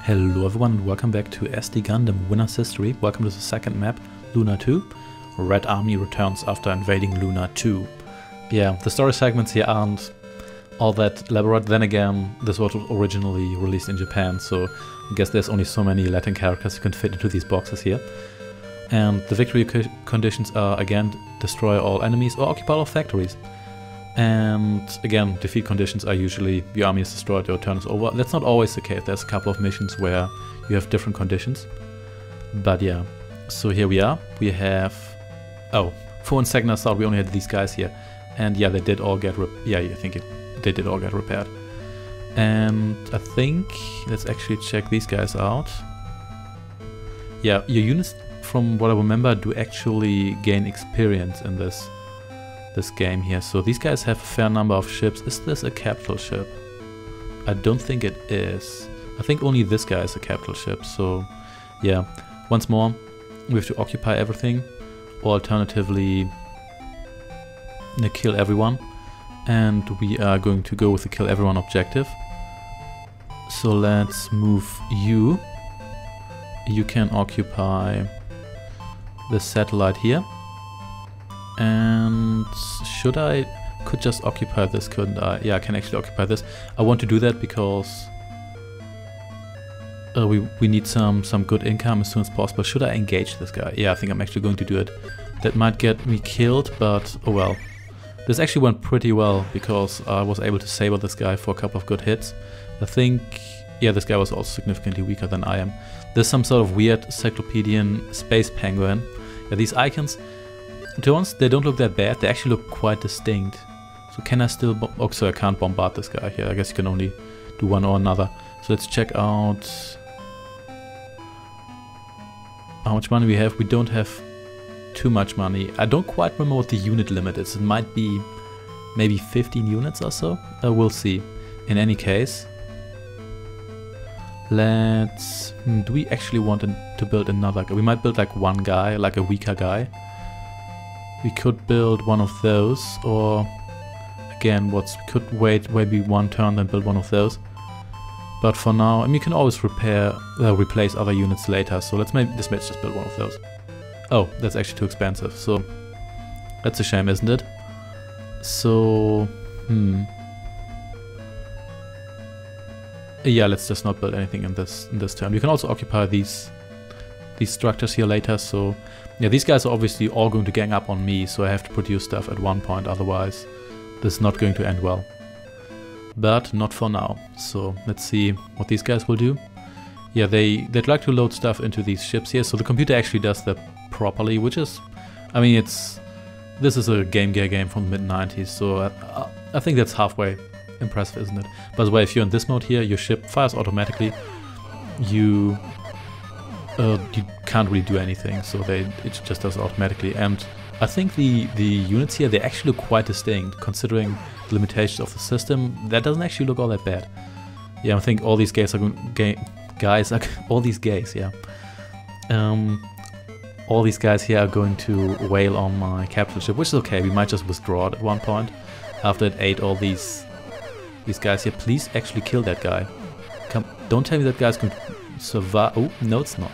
Hello everyone, welcome back to SD Gundam Winner's History. Welcome to the second map, Luna 2. Red Army returns after invading Luna 2. Yeah, the story segments here aren't all that elaborate. Then again, this was originally released in Japan, so I guess there's only so many Latin characters you can fit into these boxes here. And the victory conditions are, again, destroy all enemies or occupy all factories. And again, defeat conditions are usually your army is destroyed, your turn is over. That's not always the case. There's a couple of missions where you have different conditions. But yeah, so here we are. We have... Oh, for 1 second I thought we only had these guys here. And yeah, they did all get... they did all get repaired. And I think... Let's actually check these guys out. Yeah, your units, from what I remember, do actually gain experience in this game here. So these guys have a fair number of ships. Is this a capital ship? I don't think it is. I think only this guy is a capital ship. So yeah, once more, we have to occupy everything, or alternatively kill everyone. And we are going to go with the kill everyone objective. So let's move you. You can occupy the satellite here. And could just occupy this, couldn't I? Yeah, I can actually occupy this. I want to do that because we need some good income as soon as possible. Should I engage this guy? Yeah, I think I'm actually going to do it. That might get me killed, but oh well. This actually went pretty well because I was able to saber this guy for a couple of good hits. I think, yeah, this guy was also significantly weaker than I am. There's some sort of weird cyclopedian space penguin. Yeah, these icons, to be honest, they don't look that bad. They actually look quite distinct. So can I still... Oh, so I can't bombard this guy here. I guess you can only do one or another. So let's check out how much money we have. We don't have too much money. I don't quite remember what the unit limit is. It might be maybe 15 units or so. We'll see. In any case, let's... do we actually want to build another guy? We might build like one guy, like a weaker guy. We could build one of those, or again, we could wait maybe one turn then build one of those. But for now, I mean, you can always replace other units later. So let's just build one of those. Oh, that's actually too expensive. So that's a shame, isn't it? So yeah, let's just not build anything in this turn. We can also occupy these structures here later. So yeah, these guys are obviously all going to gang up on me, so I have to produce stuff at one point, otherwise this is not going to end well. But not for now. So let's see what these guys will do. Yeah, they'd like to load stuff into these ships here, so the computer actually does that properly, which is, I mean, this is a Game Gear game from the mid-90s, so I think that's halfway impressive, isn't it? By the way, if you're in this mode here, your ship fires automatically. You can't really do anything, so it just does it automatically. And I think the units here, they actually look quite distinct, considering the limitations of the system. That doesn't actually look all that bad. Yeah, I think all these guys are all these gays, yeah. All these guys here are going to wail on my capital ship, which is okay. We might just withdraw it at one point after it ate all these guys here. Please actually kill that guy. Come, don't tell me that guy's going to survive. Oh, no, it's not.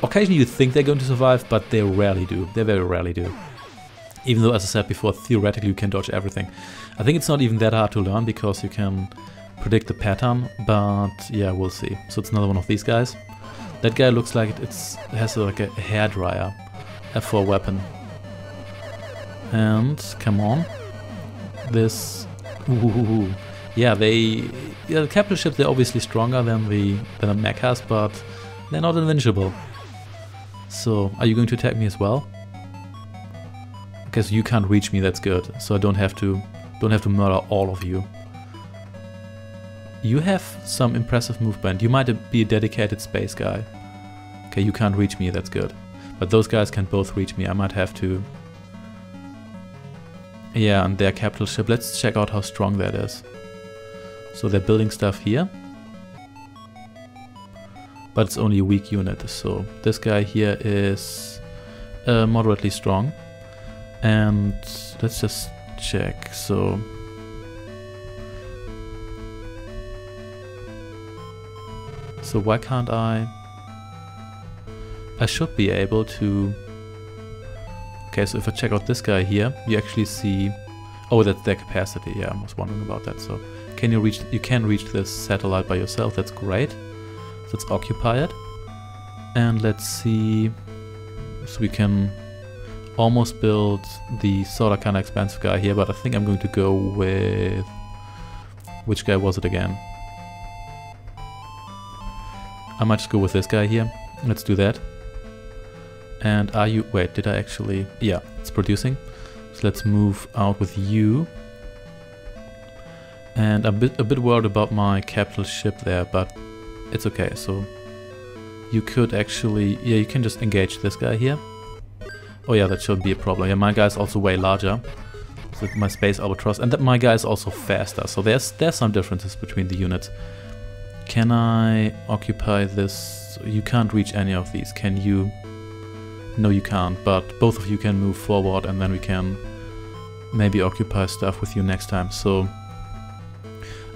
Occasionally you think they're going to survive, but they rarely do. They very rarely do. Even though, as I said before, theoretically you can dodge everything. I think it's not even that hard to learn because you can predict the pattern, but yeah, we'll see. So it's another one of these guys. That guy looks like it has like a hairdryer for a weapon. And come on, this. Ooh. Yeah, the capital ships, they're obviously stronger than the mechas, but they're not invincible. So, are you going to attack me as well? Because you can't reach me, that's good. So I don't have to murder all of you. You have some impressive movement. You might be a dedicated space guy. Okay, you can't reach me, that's good. But those guys can both reach me. I might have to... Yeah, and their capital ship. Let's check out how strong that is. So they're building stuff here. But it's only a weak unit. So this guy here is moderately strong. And let's just check. So So why can't I should be able to... Okay, so if I check out this guy here, you actually see... Oh, that's their capacity. Yeah, I was wondering about that. So can you reach... You can reach this satellite by yourself. That's great. So let's occupy it. And let's see... So we can almost build the sort of kind of expensive guy here, but I think I'm going to go with... Which guy was it again? I might just go with this guy here. Let's do that. And are you... Wait, did I actually... Yeah, it's producing. So let's move out with you. And I'm a bit worried about my capital ship there, but it's okay. So you could actually... Yeah, you can just engage this guy here. Oh yeah, that shouldn't be a problem. Yeah, my guy's also way larger. So my space albatross. And that my guy is also faster. So there's some differences between the units. Can I occupy this? You can't reach any of these. Can you? No, you can't, but both of you can move forward and then we can maybe occupy stuff with you next time. So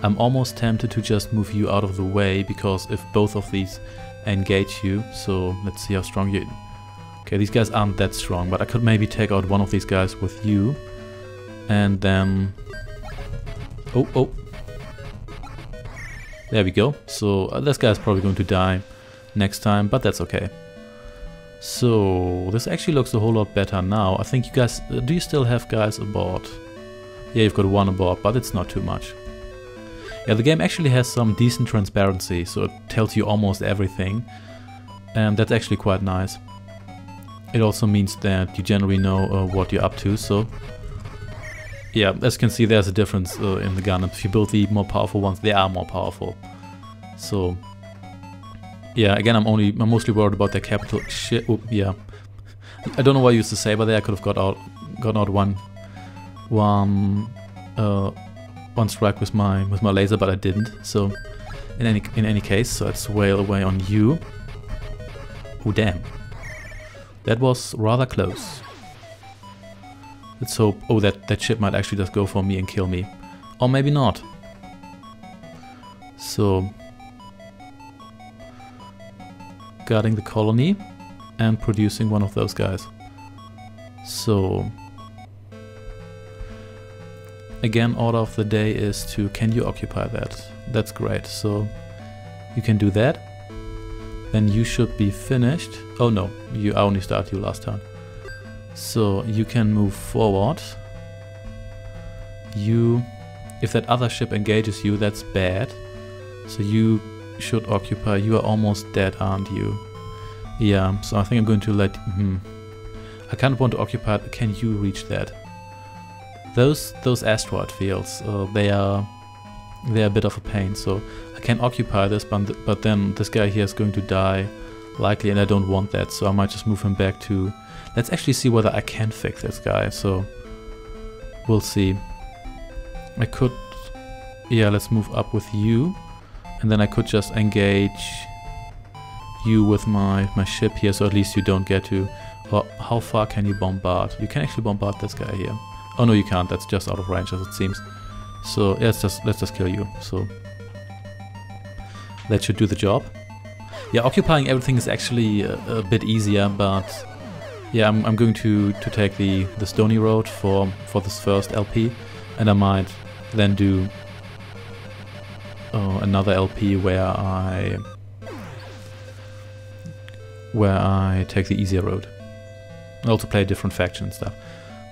I'm almost tempted to just move you out of the way, because if both of these engage you, so let's see how strong you... Okay, these guys aren't that strong, but I could maybe take out one of these guys with you and then... Oh. There we go. So this guy's probably going to die next time, but that's okay. So this actually looks a whole lot better now. I think you guys... do you still have guys aboard? Yeah, you've got one aboard, but it's not too much. Yeah, the game actually has some decent transparency, so it tells you almost everything. And that's actually quite nice. It also means that you generally know what you're up to, so... Yeah, as you can see, there's a difference in the Gundams. If you build the more powerful ones, they are more powerful. So... Yeah, again, I'm mostly worried about their capital shit. Oh, yeah. I don't know what I used to say, but there I could have got out one strike with my laser, but I didn't. So in any case, so let's wail away on you. Oh damn, that was rather close. Let's hope. Oh, that ship might actually just go for me and kill me, or maybe not. So. Guarding the colony and producing one of those guys. So again, order of the day is to... Can you occupy that? That's great. So you can do that. Then you should be finished. Oh no, I only started you last time. So you can move forward. If that other ship engages you, that's bad. So you should occupy. You are almost dead, aren't you? Yeah, so I think I'm going to let... I kind of want to occupy... Can you reach that? Those asteroid fields, they are a bit of a pain, so I can occupy this, but then this guy here is going to die likely, and I don't want that, so I might just move him back to... Let's actually see whether I can fix this guy, so we'll see. I could... Yeah, let's move up with you. And then I could just engage you with my ship here, so at least you don't get to... Or how far can you bombard? You can actually bombard this guy here. Oh no, you can't. That's just out of range, as it seems. So yeah, let's just kill you. So that should do the job. Yeah, occupying everything is actually a bit easier, but yeah, I'm going to take the Stony Road for this first LP, and I might then do another LP where I take the easier road. I also play different faction and stuff.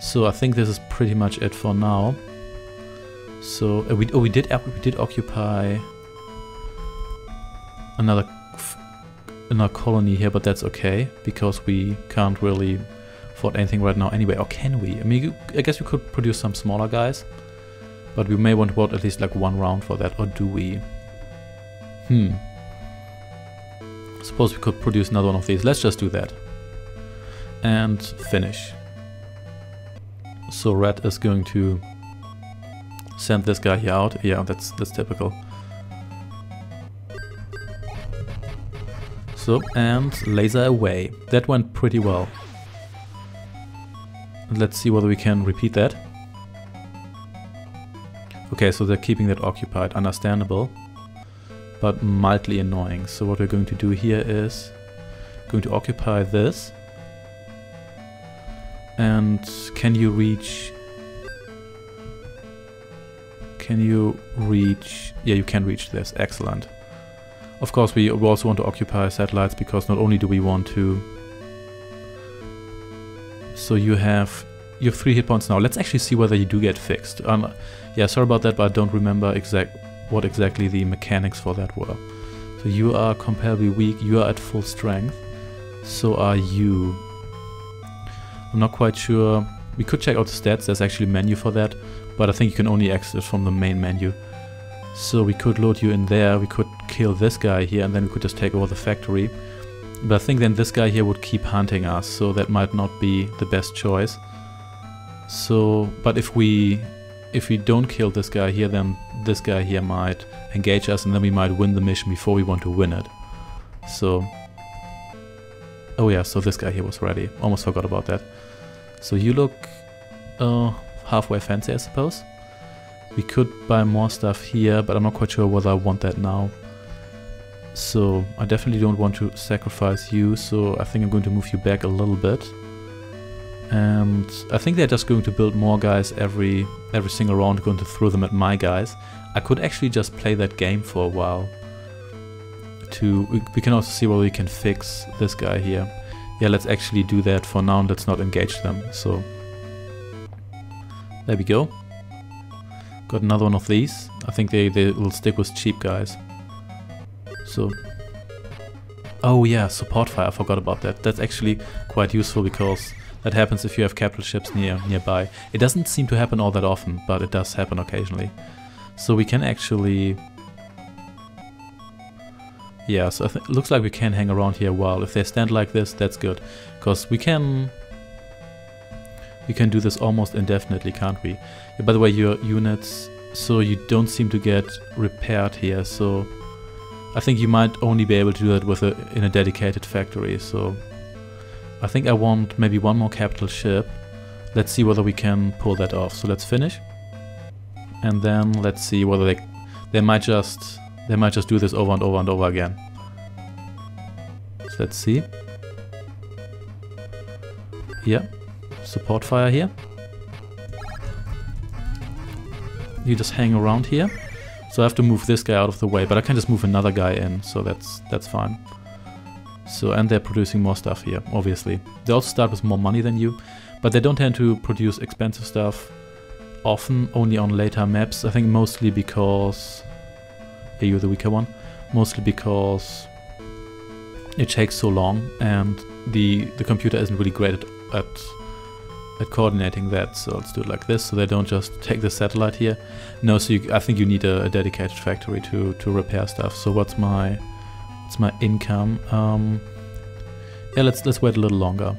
So I think this is pretty much it for now. So we did occupy another colony here, but that's okay because we can't really afford anything right now anyway. Or can we? I mean, I guess we could produce some smaller guys, but we may want to vote at least like one round for that. Or do we? Suppose we could produce another one of these. Let's just do that and finish. So Red is going to send this guy here out. Yeah, that's typical. So, and laser away. That went pretty well. Let's see whether we can repeat that. Okay, so they're keeping that occupied. Understandable. but mildly annoying. So what we're going to do here is going to occupy this. And can you reach... Yeah, you can reach this. Excellent. Of course, we also want to occupy satellites, because not only do we want to... So you have 3 hit points now. Let's actually see whether you do get fixed. Yeah, sorry about that, but I don't remember what exactly the mechanics for that were. So you are comparably weak. You are at full strength. So are you. I'm not quite sure. We could check out the stats. There's actually a menu for that, but I think you can only exit from the main menu. So we could load you in there. We could kill this guy here, and then we could just take over the factory. But I think then this guy here would keep hunting us, so that might not be the best choice. So, but if we don't kill this guy here, then this guy here might engage us, and then we might win the mission before we want to win it. So, oh yeah, so this guy here was ready. Almost forgot about that. So you look halfway fancy, I suppose. We could buy more stuff here, but I'm not quite sure whether I want that now. So I definitely don't want to sacrifice you, so I think I'm going to move you back a little bit. And I think they're just going to build more guys every single round, going to throw them at my guys. I could actually just play that game for a while. We can also see whether we can fix this guy here. Yeah, let's actually do that for now, and let's not engage them. So there we go. Got another one of these. I think they will stick with cheap guys. So, oh yeah, support fire, I forgot about that. That's actually quite useful, because that happens if you have capital ships nearby. It doesn't seem to happen all that often, but it does happen occasionally. So we can actually... Yeah, so it looks like we can hang around here a while. If they stand like this, that's good. Because we can do this almost indefinitely, can't we? Yeah, by the way, your units... So you don't seem to get repaired here, so... I think you might only be able to do that in a dedicated factory, so... I think I want maybe one more capital ship. Let's see whether we can pull that off. So let's finish. And then let's see whether they might just do this over and over and over again. So let's see. Yeah. Support fire here. You just hang around here. So I have to move this guy out of the way, but I can just move another guy in, so that's fine. So, and they're producing more stuff here, obviously. They also start with more money than you, but they don't tend to produce expensive stuff often, only on later maps. I think mostly because... Yeah, you're the weaker one. Mostly because it takes so long, and the computer isn't really great at coordinating that. So let's do it like this, so they don't just take the satellite here. No, so I think you need a dedicated factory to repair stuff. So what's my income? Yeah, let's wait a little longer.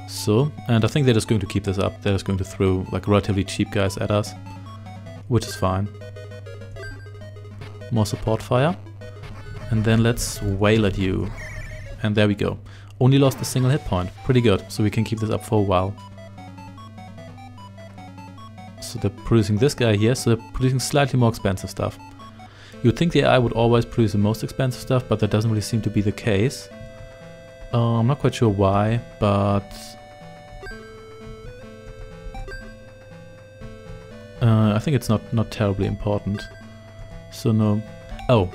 So, and I think they're just going to keep this up. They're just going to throw like relatively cheap guys at us, which is fine. More support fire, and then let's wail at you. And there we go. Only lost a single hit point. Pretty good. So we can keep this up for a while. So they're producing this guy here. So they're producing slightly more expensive stuff. You'd think the AI would always produce the most expensive stuff, but that doesn't really seem to be the case. I'm not quite sure why, but... I think it's not terribly important. So no... Oh.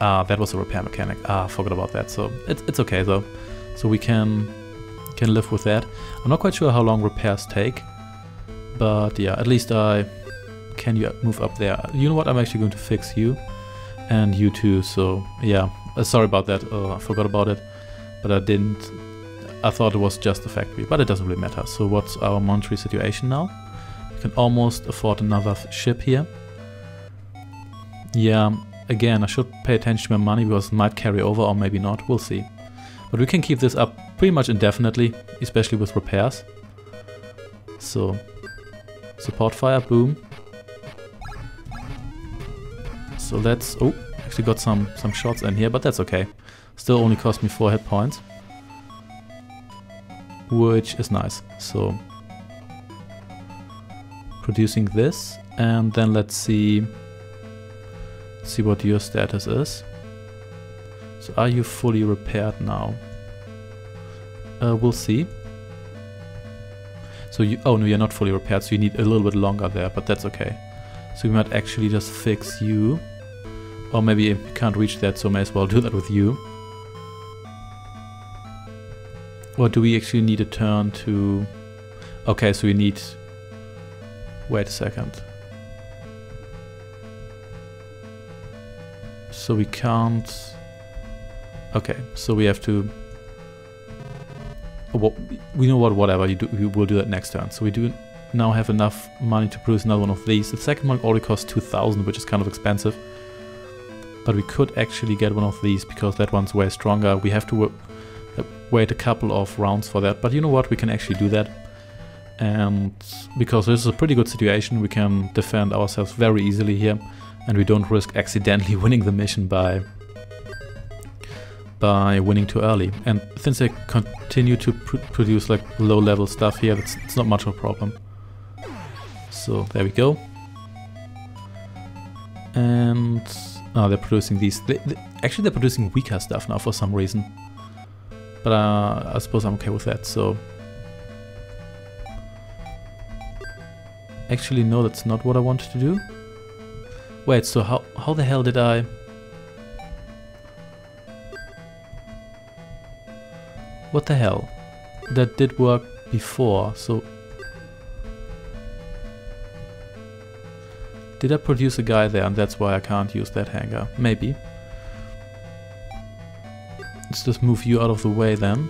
That was a repair mechanic. I forgot about that. So it's okay though. So we can live with that. I'm not quite sure how long repairs take. But yeah, at least can you move up there? You know what? I'm actually going to fix you. And you too, so yeah, sorry about that, I forgot about it, but I thought it was just a factory, but it doesn't really matter. So what's our monetary situation now? We can almost afford another ship here. Yeah, again, I should pay attention to my money, because it might carry over or maybe not, we'll see. But we can keep this up pretty much indefinitely, especially with repairs. So, support fire, boom. So let's... Oh, actually got some shots in here, but that's okay. Still only cost me 4 hit points. Which is nice. So... Producing this, and then let's see... Let's see what your status is. So are you fully repaired now? We'll see. So you, oh no, you're not fully repaired, so you need a little bit longer there, but that's okay. So we might actually just fix you. Or maybe you can't reach that, so may as well do that with you. Or do we actually need a turn to... Okay, so we need... Wait a second. So we can't... Okay, so we have to... Well, we know what, whatever, we will do that next turn. So we do now have enough money to produce another one of these. The second one already costs 2,000, which is kind of expensive. But we could actually get one of these, because that one's way stronger. We have to wait a couple of rounds for that. But you know what, we can actually do that. And because this is a pretty good situation, we can defend ourselves very easily here. And we don't risk accidentally winning the mission by winning too early. And since they continue to produce like low-level stuff here, it's not much of a problem. So there we go. And oh, they're producing these. Actually, they're producing weaker stuff now for some reason. But I suppose I'm okay with that. So actually, no, that's not what I wanted to do. Wait, so how the hell did I... What the hell? That did work before, so... Did I produce a guy there and that's why I can't use that hangar? Maybe. Let's just move you out of the way then.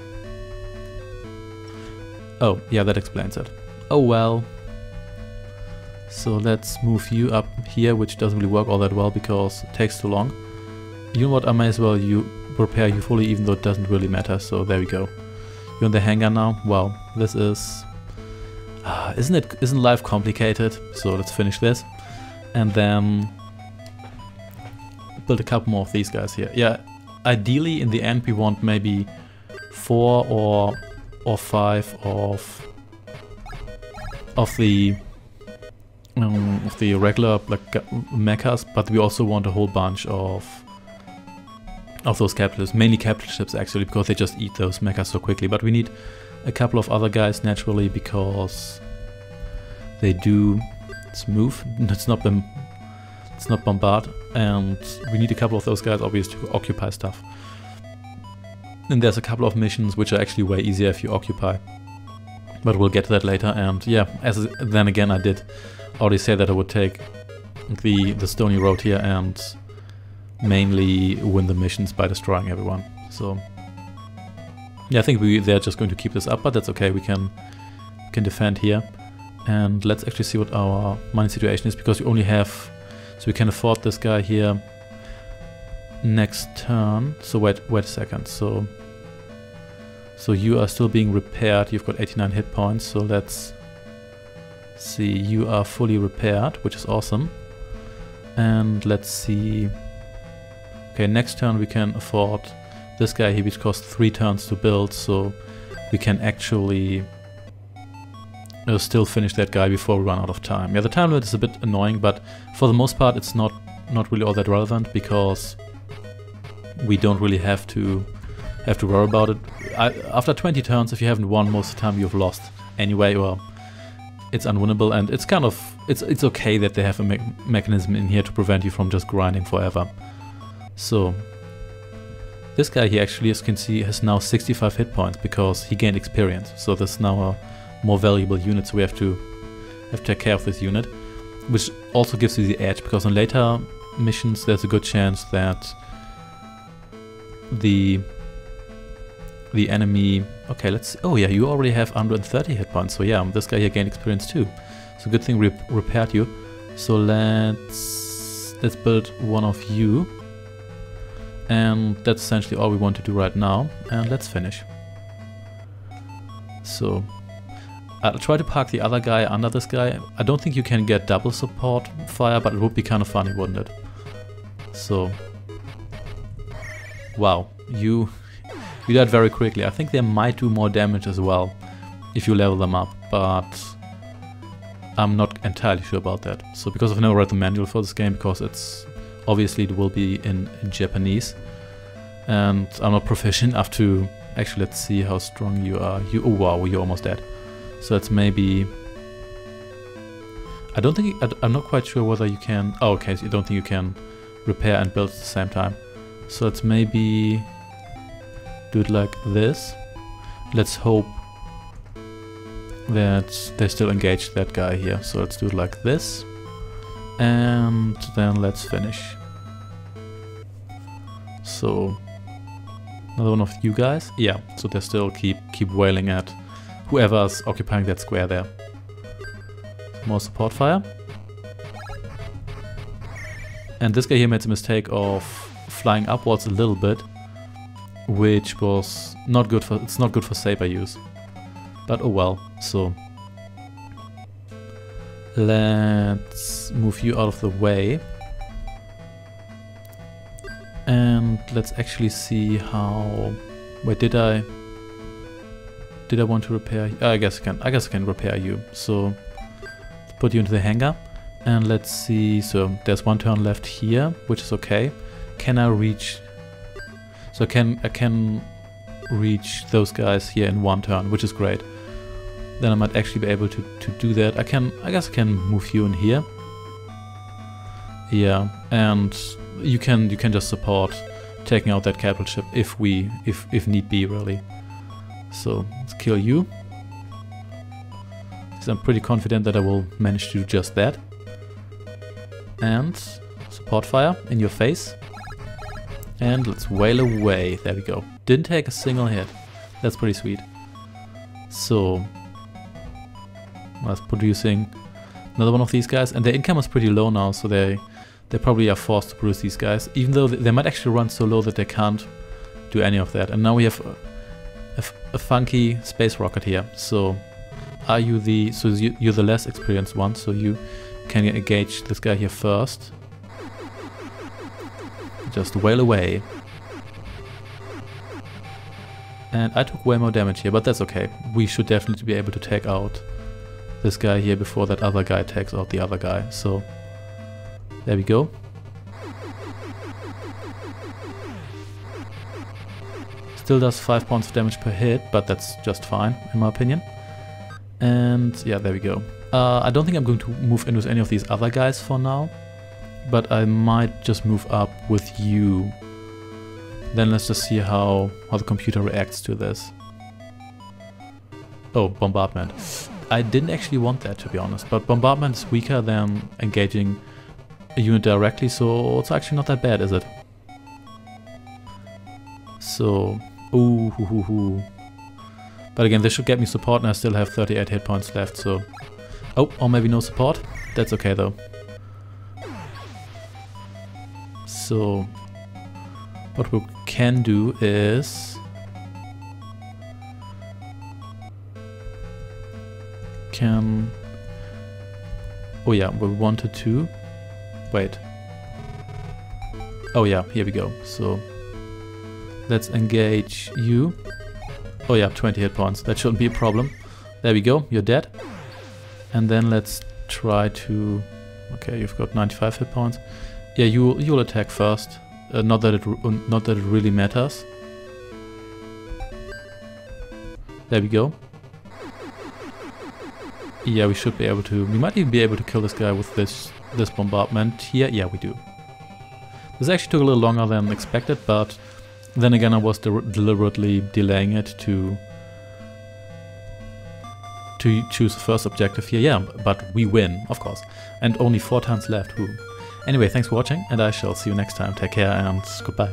Oh, yeah, that explains it. Oh well. So let's move you up here, which doesn't really work all that well because it takes too long. You know what, I may as well repair you fully, even though it doesn't really matter, so there we go. You're in the hangar now? Well, this is... isn't life complicated? So let's finish this. And then build a couple more of these guys here. Yeah, ideally in the end we want maybe 4 or 5 of the regular like mechas, but we also want a whole bunch of those capital ships, mainly capital ships actually, because they just eat those mechas so quickly. But we need a couple of other guys naturally because they do move. It's not bombard, and we need a couple of those guys obviously to occupy stuff. And there's a couple of missions which are actually way easier if you occupy, but we'll get to that later. And yeah, then again I did already say that I would take the stony road here and mainly win the missions by destroying everyone. So yeah, I think they're just going to keep this up, but that's okay. We can defend here. And let's actually see what our money situation is, because we only have... So we can afford this guy here next turn. So wait a second. So you are still being repaired. You've got 89 hit points. So let's see. You are fully repaired, which is awesome. And let's see. Okay, next turn we can afford this guy here, which costs 3 turns to build. So we can actually... still finish that guy before we run out of time. Yeah, the time limit is a bit annoying, but for the most part it's not really all that relevant, because we don't really have to worry about it. After 20 turns, if you haven't won, most of the time you've lost anyway, or it's unwinnable, and it's kind of it's okay that they have a mechanism in here to prevent you from just grinding forever. So this guy here actually, as you can see, has now 65 hit points because he gained experience. So this is now a more valuable unit, so we have to take care of this unit, which also gives you the edge, because on later missions there's a good chance that the enemy... Okay, let's... Oh yeah, you already have 130 hit points, so yeah, this guy here gained experience too. So good thing we repaired you. So let's build one of you, and that's essentially all we want to do right now, and let's finish. So I'll try to park the other guy under this guy. I don't think you can get double support fire, but it would be kind of funny, wouldn't it? So, wow, you died very quickly. I think they might do more damage as well if you level them up, but I'm not entirely sure about that. So because I've never read the manual for this game, because it's obviously it will be in Japanese. And I'm not proficient enough to... Actually, let's see how strong you are. Oh wow, you're almost dead. So it's maybe... I don't think... I'm not quite sure whether you can... Oh, okay, so you don't think you can repair and build at the same time. So let's maybe do it like this. Let's hope that they still engage that guy here. So let's do it like this. And then let's finish. So another one of you guys. Yeah, so they still keep wailing at whoever's occupying that square there. More support fire. And this guy here made the mistake of flying upwards a little bit, which was not good for... It's not good for saber use. But oh well, so... Let's move you out of the way. And let's actually see how... Wait, did I want to repair... I guess I can repair you. So, put you into the hangar. And let's see, so there's one turn left here, which is okay. Can I reach... So I can reach those guys here in one turn, which is great. Then I might actually be able to do that. I guess I can move you in here. Yeah, and you can just support taking out that capital ship if need be, really. So let's kill you. So I'm pretty confident that I will manage to do just that. And support fire in your face. And let's wail away. There we go. Didn't take a single hit. That's pretty sweet. So I was producing another one of these guys, and their income is pretty low now, so they probably are forced to produce these guys, even though they might actually run so low that they can't do any of that. And now we have a funky space rocket here. So are you the... So you're the less experienced one, so you can engage this guy here first. Just wail away. And I took way more damage here, but that's okay. We should definitely be able to take out this guy here before that other guy takes out the other guy. So there we go. Still does 5 points of damage per hit, but that's just fine in my opinion. And yeah, there we go. I don't think I'm going to move in with any of these other guys for now, but I might just move up with you. Then let's just see how the computer reacts to this. Oh, bombardment. I didn't actually want that, to be honest, but bombardment is weaker than engaging a unit directly, so it's actually not that bad, is it? So, ooh, hoo, hoo, hoo. But again, this should get me support, and I still have 38 hit points left, so... Oh, or maybe no support? That's okay, though. So, what we can do is... Oh yeah, we wanted to... Wait. Oh yeah, here we go. So, let's engage you. Oh yeah, 20 hit points. That shouldn't be a problem. There we go, you're dead. And then let's try to... Okay, you've got 95 hit points. Yeah, you'll attack first. Not that it really matters. There we go. Yeah, we should be able to... We might even be able to kill this guy with this bombardment here. Yeah, we do. This actually took a little longer than expected, but then again I was deliberately delaying it to choose the first objective here. Yeah, but we win, of course. And only 4 turns left. Woo. Anyway, thanks for watching, and I shall see you next time. Take care and goodbye.